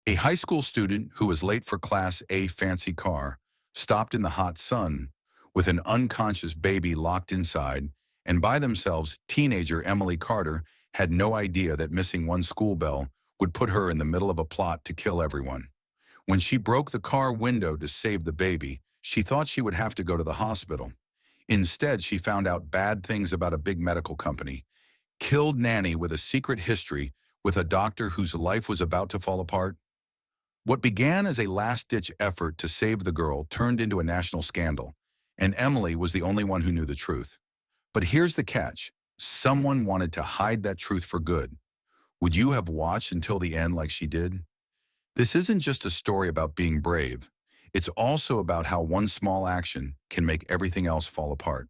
A high school student who was late for Class A fancy car stopped in the hot sun with an unconscious baby locked inside, and by themselves, teenager Emily Carter had no idea that missing one school bell would put her in the middle of a plot to kill everyone. When she broke the car window to save the baby, she thought she would have to go to the hospital. Instead, she found out bad things about a big medical company, killed nanny with a secret history with a doctor whose life was about to fall apart. What began as a last-ditch effort to save the girl turned into a national scandal, and Emily was the only one who knew the truth. But here's the catch. Someone wanted to hide that truth for good. Would you have watched until the end like she did? This isn't just a story about being brave. It's also about how one small action can make everything else fall apart.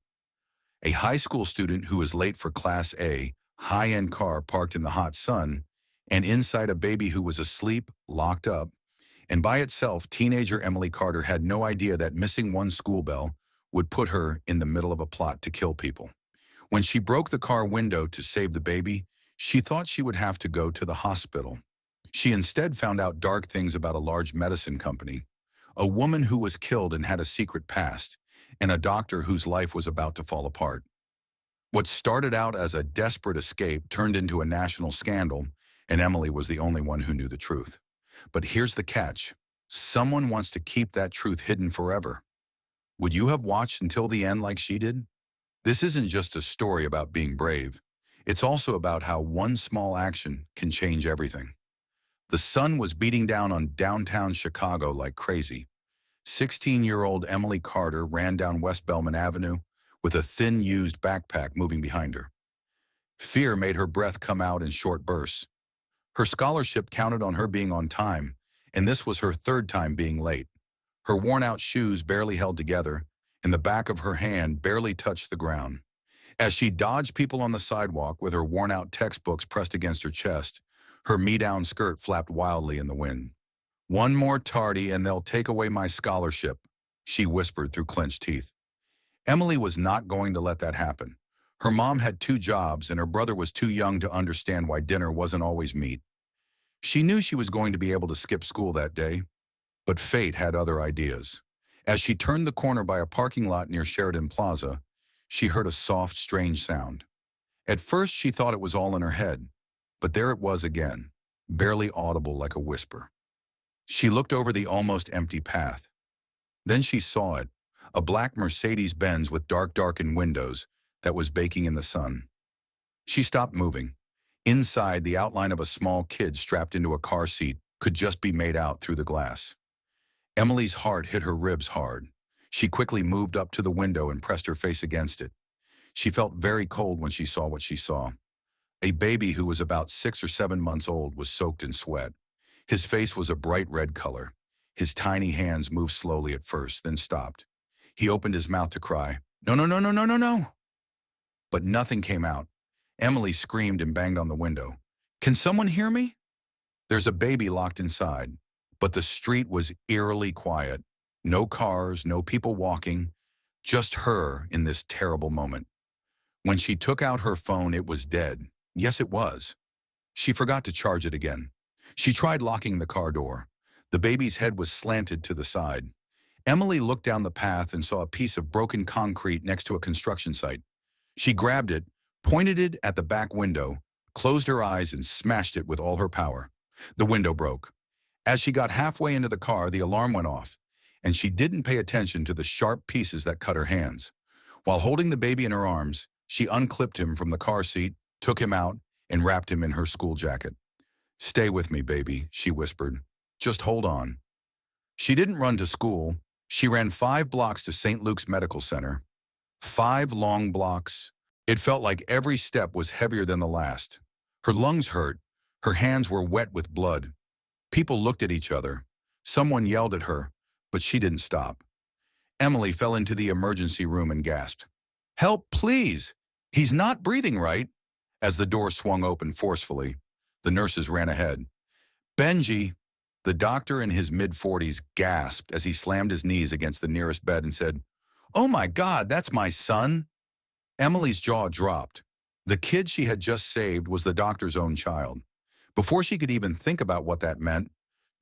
A high school student who was late for Class A, high-end car parked in the hot sun, and inside a baby who was asleep, locked up. And by itself, teenager Emily Carter had no idea that missing one school bell would put her in the middle of a plot to kill people. When she broke the car window to save the baby, she thought she would have to go to the hospital. She instead found out dark things about a large medicine company, a woman who was killed and had a secret past, and a doctor whose life was about to fall apart. What started out as a desperate escape turned into a national scandal, and Emily was the only one who knew the truth. But here's the catch. Someone wants to keep that truth hidden forever. Would you have watched until the end like she did? This isn't just a story about being brave. It's also about how one small action can change everything. The sun was beating down on downtown Chicago like crazy. 16-year-old Emily Carter ran down West Bellman Avenue with a thin, used backpack moving behind her. Fear made her breath come out in short bursts. Her scholarship counted on her being on time, and this was her third time being late. Her worn-out shoes barely held together, and the back of her hand barely touched the ground. As she dodged people on the sidewalk with her worn-out textbooks pressed against her chest, her me-down skirt flapped wildly in the wind. "One more tardy and they'll take away my scholarship," she whispered through clenched teeth. Emily was not going to let that happen. Her mom had 2 jobs, and her brother was too young to understand why dinner wasn't always meat. She knew she was going to be able to skip school that day, but fate had other ideas. As she turned the corner by a parking lot near Sheridan Plaza, she heard a soft, strange sound. At first, she thought it was all in her head, but there it was again, barely audible like a whisper. She looked over the almost empty path. Then she saw it, a black Mercedes-Benz with darkened windows that was baking in the sun. She stopped moving. Inside, the outline of a small kid strapped into a car seat could just be made out through the glass. Emily's heart hit her ribs hard. She quickly moved up to the window and pressed her face against it. She felt very cold when she saw what she saw. A baby who was about 6 or 7 months old was soaked in sweat. His face was a bright red color. His tiny hands moved slowly at first, then stopped. He opened his mouth to cry, "No, no, no, no, no, no, no!" But nothing came out. Emily screamed and banged on the window. "Can someone hear me?" There's a baby locked inside, but the street was eerily quiet. No cars, no people walking, just her in this terrible moment. When she took out her phone, it was dead. Yes, it was. She forgot to charge it again. She tried locking the car door. The baby's head was slanted to the side. Emily looked down the path and saw a piece of broken concrete next to a construction site. She grabbed it, pointed it at the back window, closed her eyes, and smashed it with all her power. The window broke. As she got halfway into the car, the alarm went off, and she didn't pay attention to the sharp pieces that cut her hands. While holding the baby in her arms, she unclipped him from the car seat, took him out, and wrapped him in her school jacket. "Stay with me, baby," she whispered. "Just hold on." She didn't run to school. She ran 5 blocks to St. Luke's Medical Center. 5 long blocks. It felt like every step was heavier than the last. Her lungs hurt. Her hands were wet with blood. People looked at each other. Someone yelled at her, but she didn't stop. Emily fell into the emergency room and gasped, "Help, please! He's not breathing right!" As the door swung open forcefully, the nurses ran ahead. "Benji!" The doctor in his mid-40s gasped as he slammed his knees against the nearest bed and said, "Oh my God, that's my son!" Emily's jaw dropped. The kid she had just saved was the doctor's own child. Before she could even think about what that meant,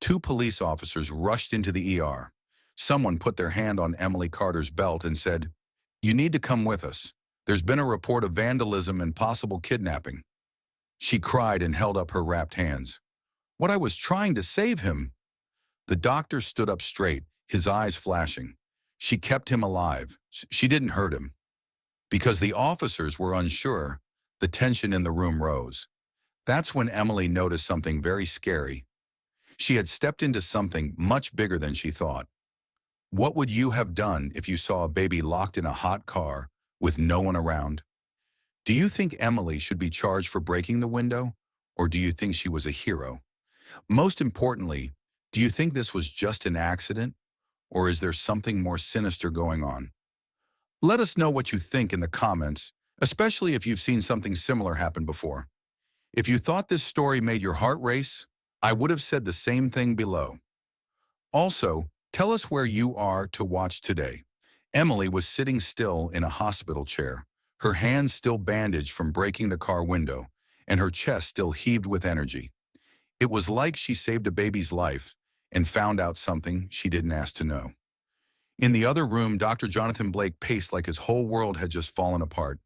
Two police officers rushed into the ER. Someone put their hand on Emily Carter's belt and said, "You need to come with us. There's been a report of vandalism and possible kidnapping." She cried and held up her wrapped hands. "What, I was trying to save him." The doctor stood up straight, his eyes flashing. "She kept him alive. She didn't hurt him." Because the officers were unsure, the tension in the room rose. That's when Emily noticed something very scary. She had stepped into something much bigger than she thought. What would you have done if you saw a baby locked in a hot car with no one around? Do you think Emily should be charged for breaking the window, or do you think she was a hero? Most importantly, do you think this was just an accident, or is there something more sinister going on? Let us know what you think in the comments, especially if you've seen something similar happen before. If you thought this story made your heart race, I would have said the same thing below. Also, tell us where you are to watch today. Emily was sitting still in a hospital chair, her hands still bandaged from breaking the car window, and her chest still heaved with energy. It was like she saved a baby's life and found out something she didn't ask to know. In the other room, Dr. Jonathan Blake paced like his whole world had just fallen apart.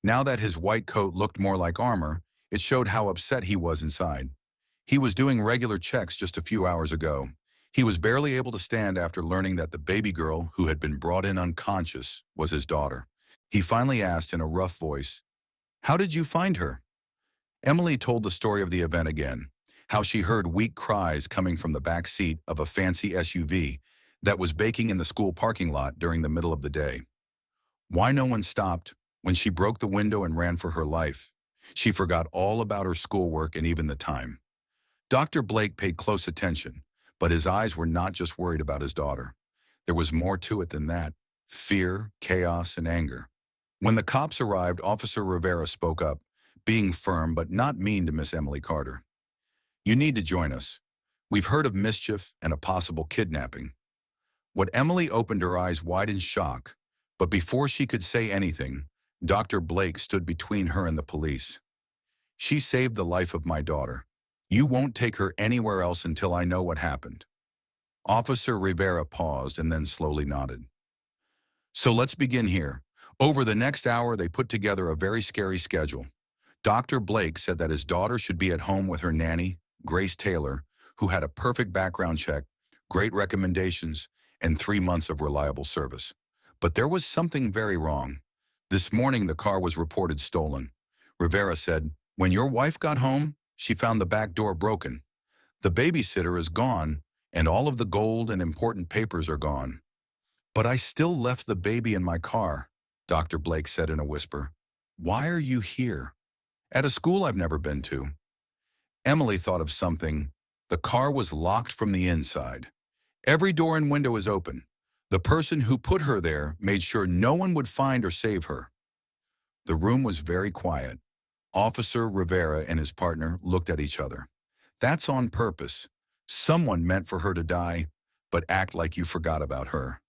Now that his white coat looked more like armor, it showed how upset he was inside. He was doing regular checks just a few hours ago. He was barely able to stand after learning that the baby girl who had been brought in unconscious was his daughter. He finally asked in a rough voice, "How did you find her?" Emily told the story of the event again, how she heard weak cries coming from the back seat of a fancy SUV that was baking in the school parking lot during the middle of the day. Why no one stopped when she broke the window and ran for her life. She forgot all about her schoolwork and even the time. Dr. Blake paid close attention, but his eyes were not just worried about his daughter. There was more to it than that: fear, chaos, and anger. When the cops arrived, Officer Rivera spoke up, being firm but not mean to Miss Emily Carter. "You need to join us. We've heard of mischief and a possible kidnapping." What Emily opened her eyes wide in shock, but before she could say anything, Dr. Blake stood between her and the police. "She saved the life of my daughter. You won't take her anywhere else until I know what happened." Officer Rivera paused and then slowly nodded. "So let's begin here." Over the next hour, they put together a very scary schedule. Dr. Blake said that his daughter should be at home with her nanny, Grace Taylor, who had a perfect background check, great recommendations, and 3 months of reliable service. But there was something very wrong. This morning, the car was reported stolen. Rivera said, "When your wife got home, she found the back door broken. The babysitter is gone, and all of the gold and important papers are gone." "But I still left the baby in my car," Dr. Blake said in a whisper. "Why are you here?" "At a school I've never been to." Emily thought of something. The car was locked from the inside. Every door and window is open. The person who put her there made sure no one would find or save her. The room was very quiet. Officer Rivera and his partner looked at each other. "That's on purpose. Someone meant for her to die, but act like you forgot about her."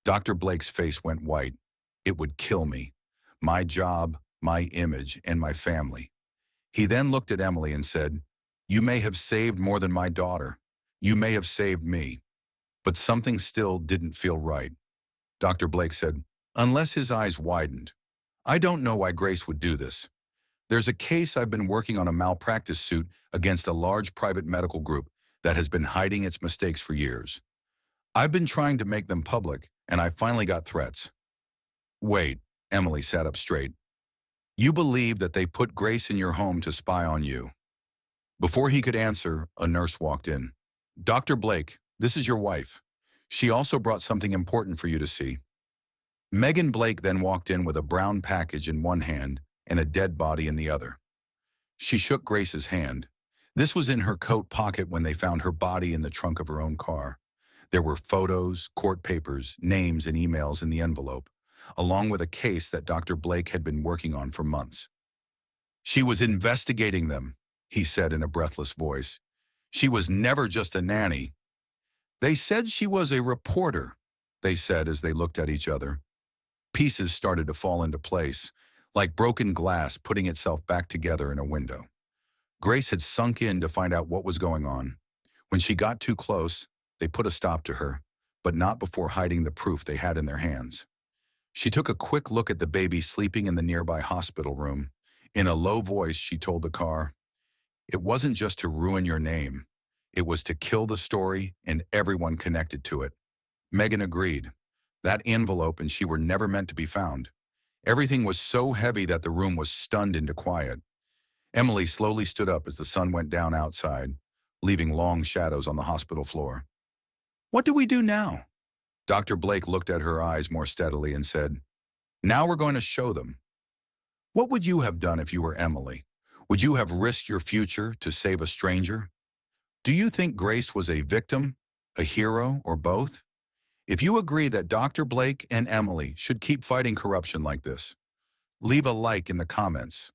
Dr. Blake's face went white. "It would kill me. My job, my image, and my family." He then looked at Emily and said, "You may have saved more than my daughter. You may have saved me." But something still didn't feel right. Dr. Blake said, unless his eyes widened, "I don't know why Grace would do this. There's a case I've been working on, a malpractice suit against a large private medical group that has been hiding its mistakes for years. I've been trying to make them public, and I finally got threats." "Wait," Emily sat up straight. "You believe that they put Grace in your home to spy on you?" Before he could answer, a nurse walked in. "Dr. Blake, this is your wife. She also brought something important for you to see." Megan Blake then walked in with a brown package in one hand and a dead body in the other. She shook Grace's hand. This was in her coat pocket when they found her body in the trunk of her own car. There were photos, court papers, names, and emails in the envelope, along with a case that Dr. Blake had been working on for months. "She was investigating them," he said in a breathless voice. "She was never just a nanny." "They said she was a reporter," they said as they looked at each other. Pieces started to fall into place, like broken glass putting itself back together in a window. Grace had sunk in to find out what was going on. When she got too close, they put a stop to her, but not before hiding the proof they had in their hands. She took a quick look at the baby sleeping in the nearby hospital room. In a low voice, she told the car, "It wasn't just to ruin your name. It was to kill the story and everyone connected to it." Megan agreed. That envelope and she were never meant to be found. Everything was so heavy that the room was stunned into quiet. Emily slowly stood up as the sun went down outside, leaving long shadows on the hospital floor. "What do we do now?" Dr. Blake looked at her eyes more steadily and said, "Now we're going to show them." "What would you have done if you were Emily? Would you have risked your future to save a stranger? Do you think Grace was a victim, a hero, or both? If you agree that Dr. Blake and Emily should keep fighting corruption like this, leave a like in the comments.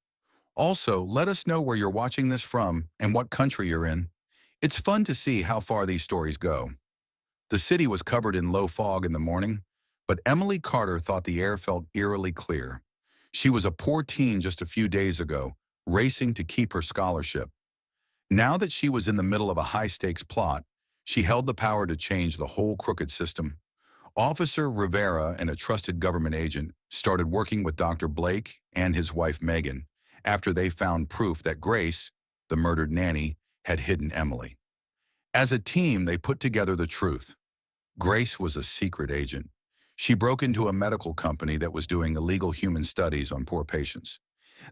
Also, let us know where you're watching this from and what country you're in. It's fun to see how far these stories go. The city was covered in low fog in the morning, but Emily Carter thought the air felt eerily clear. She was a poor teen just a few days ago, racing to keep her scholarship. Now that she was in the middle of a high-stakes plot, she held the power to change the whole crooked system. Officer Rivera and a trusted government agent started working with Dr. Blake and his wife Megan after they found proof that Grace, the murdered nanny, had hidden Emily. As a team, they put together the truth. Grace was a secret agent. She broke into a medical company that was doing illegal human studies on poor patients.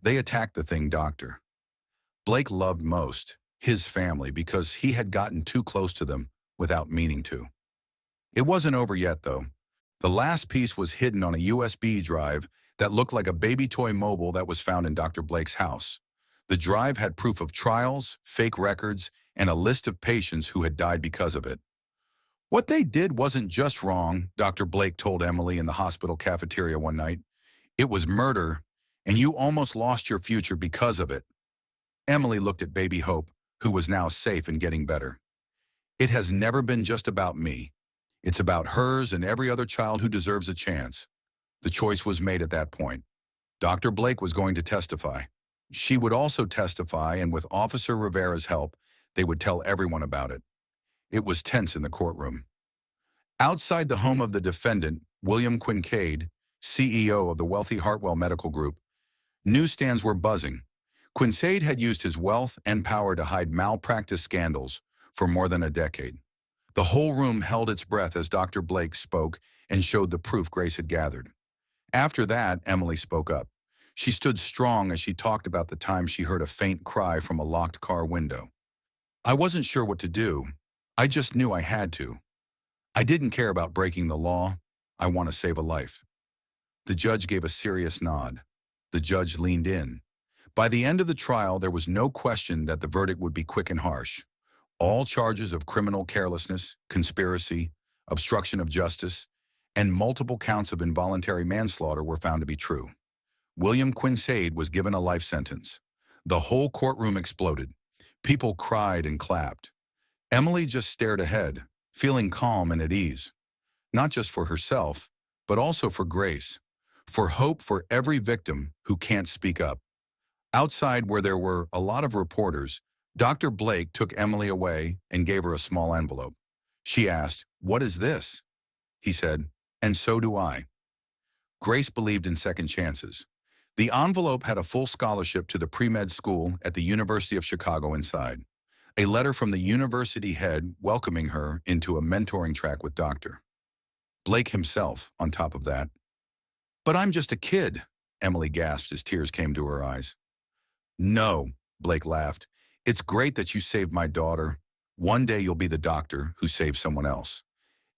They attacked the thing Dr. Blake loved most, his family, because he had gotten too close to them without meaning to. It wasn't over yet, though. The last piece was hidden on a USB drive that looked like a baby toy mobile that was found in Dr. Blake's house. The drive had proof of trials, fake records, and a list of patients who had died because of it. "What they did wasn't just wrong," Dr. Blake told Emily in the hospital cafeteria one night. "It was murder, and you almost lost your future because of it." Emily looked at baby Hope, who was now safe and getting better. "It has never been just about me. It's about hers and every other child who deserves a chance." The choice was made at that point. Dr. Blake was going to testify. She would also testify, and with Officer Rivera's help, they would tell everyone about it. It was tense in the courtroom. Outside the home of the defendant, William Quincaid, CEO of the wealthy Hartwell Medical Group, newsstands were buzzing. Quincaid had used his wealth and power to hide malpractice scandals for more than a decade. The whole room held its breath as Dr. Blake spoke and showed the proof Grace had gathered. After that, Emily spoke up. She stood strong as she talked about the time she heard a faint cry from a locked car window. "I wasn't sure what to do. I just knew I had to. I didn't care about breaking the law. I want to save a life." The judge gave a serious nod. The judge leaned in. By the end of the trial, there was no question that the verdict would be quick and harsh. All charges of criminal carelessness, conspiracy, obstruction of justice, and multiple counts of involuntary manslaughter were found to be true. William Quincaid was given a life sentence. The whole courtroom exploded. People cried and clapped. Emily just stared ahead, feeling calm and at ease. Not just for herself, but also for Grace, for hope for every victim who can't speak up. Outside, where there were a lot of reporters, Dr. Blake took Emily away and gave her a small envelope. She asked, "What is this?" He said, "And so do I." Grace believed in second chances. The envelope had a full scholarship to the pre-med school at the University of Chicago inside. A letter from the university head welcoming her into a mentoring track with Dr. Blake himself, on top of that. "But I'm just a kid," Emily gasped as tears came to her eyes. "No," Blake laughed. "It's great that you saved my daughter. One day you'll be the doctor who saves someone else."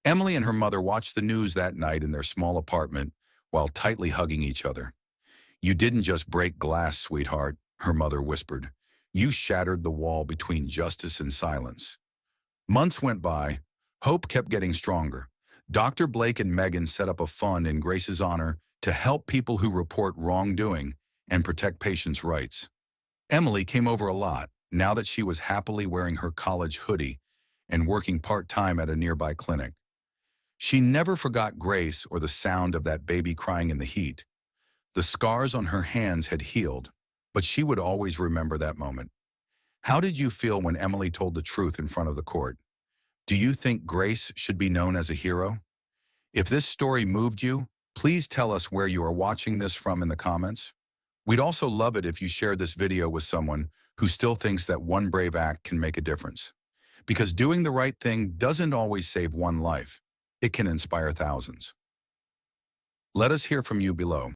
Emily and her mother watched the news that night in their small apartment while tightly hugging each other. "You didn't just break glass, sweetheart," her mother whispered. "You shattered the wall between justice and silence." Months went by. Hope kept getting stronger. Dr. Blake and Megan set up a fund in Grace's honor to help people who report wrongdoing and protect patients' rights. Emily came over a lot, now that she was happily wearing her college hoodie and working part-time at a nearby clinic. She never forgot Grace or the sound of that baby crying in the heat. The scars on her hands had healed, but she would always remember that moment. How did you feel when Emily told the truth in front of the court? Do you think Grace should be known as a hero? If this story moved you, please tell us where you are watching this from in the comments. We'd also love it if you shared this video with someone who still thinks that one brave act can make a difference. Because doing the right thing doesn't always save one life. It can inspire thousands. Let us hear from you below.